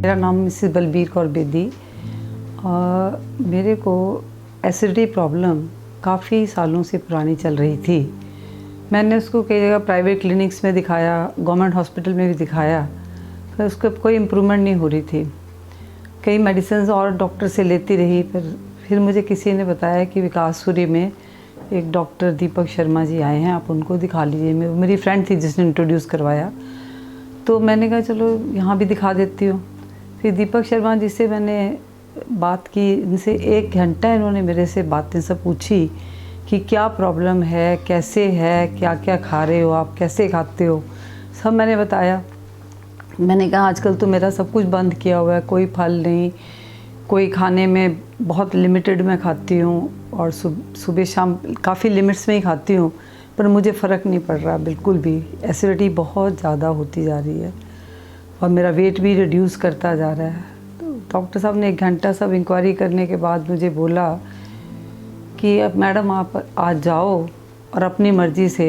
मेरा नाम मिसेस बलबीर कौर बेदी। मेरे को एसिडिटी प्रॉब्लम काफ़ी सालों से पुरानी चल रही थी। मैंने उसको कई जगह प्राइवेट क्लिनिक्स में दिखाया, गवर्नमेंट हॉस्पिटल में भी दिखाया, पर उसको कोई इम्प्रूवमेंट नहीं हो रही थी। कई मेडिसिन और डॉक्टर से लेती रही, पर फिर मुझे किसी ने बताया कि विकासपुरी में एक डॉक्टर दीपक शर्मा जी आए हैं, आप उनको दिखा लीजिए। मेरी फ्रेंड थी जिसने इंट्रोड्यूस करवाया, तो मैंने कहा चलो यहाँ भी दिखा देती हूँ। फिर दीपक शर्मा जी से मैंने बात की, इनसे 1 घंटा इन्होंने मेरे से बातें सब पूछी कि क्या प्रॉब्लम है, कैसे है, क्या क्या खा रहे हो आप, कैसे खाते हो, सब मैंने बताया। मैंने कहा आजकल तो मेरा सब कुछ बंद किया हुआ है, कोई फल नहीं, कोई खाने में बहुत लिमिटेड में खाती हूँ और सुबह शाम काफ़ी लिमिट्स में ही खाती हूँ, पर मुझे फ़र्क नहीं पड़ रहा बिल्कुल भी। एसिडिटी बहुत ज़्यादा होती जा रही है और मेरा वेट भी रिड्यूस करता जा रहा है। तो डॉक्टर साहब ने 1 घंटा सब इंक्वायरी करने के बाद मुझे बोला कि अब मैडम आप आज जाओ और अपनी मर्ज़ी से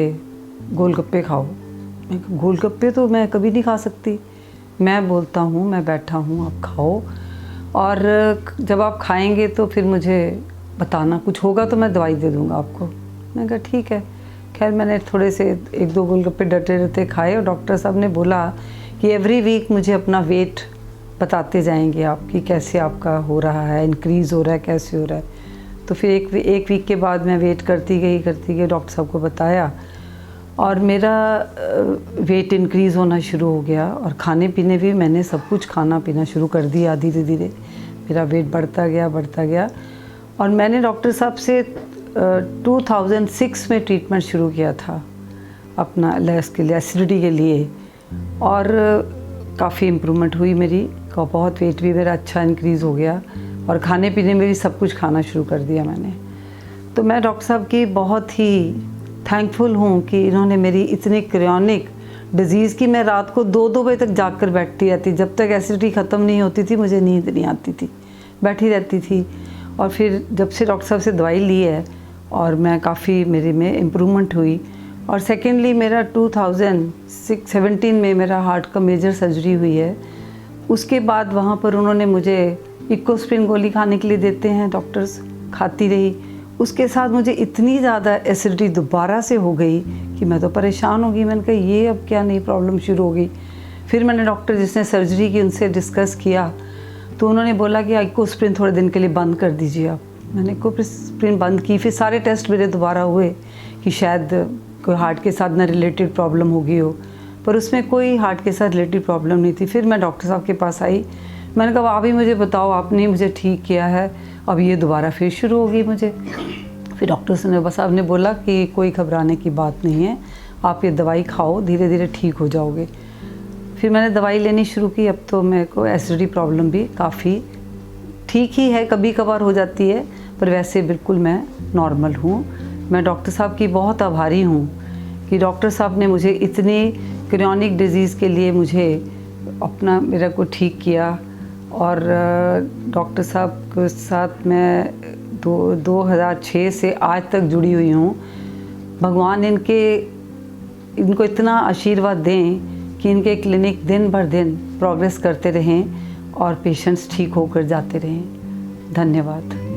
गोलगप्पे खाओ। गोलगप्पे तो मैं कभी नहीं खा सकती, मैं बोलता हूँ मैं बैठा हूँ, आप खाओ और जब आप खाएंगे तो फिर मुझे बताना, कुछ होगा तो मैं दवाई दे दूँगा आपको। मैंने कहा ठीक है। खैर मैंने थोड़े से 1-2 गोलगप्पे डटे रहते खाए और डॉक्टर साहब ने बोला कि एवरी वीक मुझे अपना वेट बताते जाएंगे आप कि कैसे आपका हो रहा है, इंक्रीज़ हो रहा है, कैसे हो रहा है। तो फिर एक वीक के बाद मैं वेट करती गई, डॉक्टर साहब को बताया और मेरा वेट इंक्रीज़ होना शुरू हो गया और खाने पीने भी मैंने सब कुछ खाना पीना शुरू कर दिया। धीरे धीरे मेरा वेट बढ़ता गया और मैंने डॉक्टर साहब से 2006 में ट्रीटमेंट शुरू किया था अपना के लिए, एसिडिटी के लिए, और काफ़ी इम्प्रूवमेंट हुई मेरी, और बहुत वेट भी मेरा अच्छा इंक्रीज़ हो गया और खाने पीने में भी सब कुछ खाना शुरू कर दिया मैंने। तो मैं डॉक्टर साहब की बहुत ही थैंकफुल हूँ कि इन्होंने मेरी इतनी क्रोनिक डिज़ीज़ की, मैं रात को 2-2 बजे तक जाग कर बैठती रहती, जब तक एसिडिटी ख़त्म नहीं होती थी मुझे नींद नहीं आती थी, बैठी रहती थी। और फिर जब से डॉक्टर साहब से दवाई ली है और मैं काफ़ी मेरे में इम्प्रूवमेंट हुई। और सेकेंडली मेरा 2017 में मेरा हार्ट का मेजर सर्जरी हुई है। उसके बाद वहाँ पर उन्होंने मुझे इकोस्प्रिन गोली खाने के लिए देते हैं डॉक्टर्स, खाती रही। उसके साथ मुझे इतनी ज़्यादा एसिडिटी दोबारा से हो गई कि मैं तो परेशान हो गई। मैंने कहा ये अब क्या नई प्रॉब्लम शुरू हो गई। फिर मैंने डॉक्टर जिसने सर्जरी की उनसे डिस्कस किया, तो उन्होंने बोला कि इकोस्प्रिन थोड़े दिन के लिए बंद कर दीजिए आप। मैंने इकोस्प्रिन बंद की। फिर सारे टेस्ट मेरे दोबारा हुए कि शायद कोई हार्ट के साथ ना रिलेटेड प्रॉब्लम हो गई हो, पर उसमें कोई हार्ट के साथ रिलेटेड प्रॉब्लम नहीं थी। फिर मैं डॉक्टर साहब के पास आई, मैंने कहा आप ही मुझे बताओ, आपने मुझे ठीक किया है, अब ये दोबारा फिर शुरू होगी मुझे। फिर डॉक्टर साहब ने बोला कि कोई घबराने की बात नहीं है, आप ये दवाई खाओ, धीरे धीरे ठीक हो जाओगे। फिर मैंने दवाई लेनी शुरू की। अब तो मेरे को एसिडिटी प्रॉब्लम भी काफ़ी ठीक ही है, कभी कभार हो जाती है, पर वैसे बिल्कुल मैं नॉर्मल हूँ। मैं डॉक्टर साहब की बहुत आभारी हूँ कि डॉक्टर साहब ने मुझे इतनी क्रोनिक डिज़ीज़ के लिए मुझे मेरे को ठीक किया। और डॉक्टर साहब के साथ मैं 2006 से आज तक जुड़ी हुई हूँ। भगवान इनको इतना आशीर्वाद दें कि इनके क्लिनिक दिन भर दिन प्रोग्रेस करते रहें और पेशेंट्स ठीक होकर जाते रहें। धन्यवाद।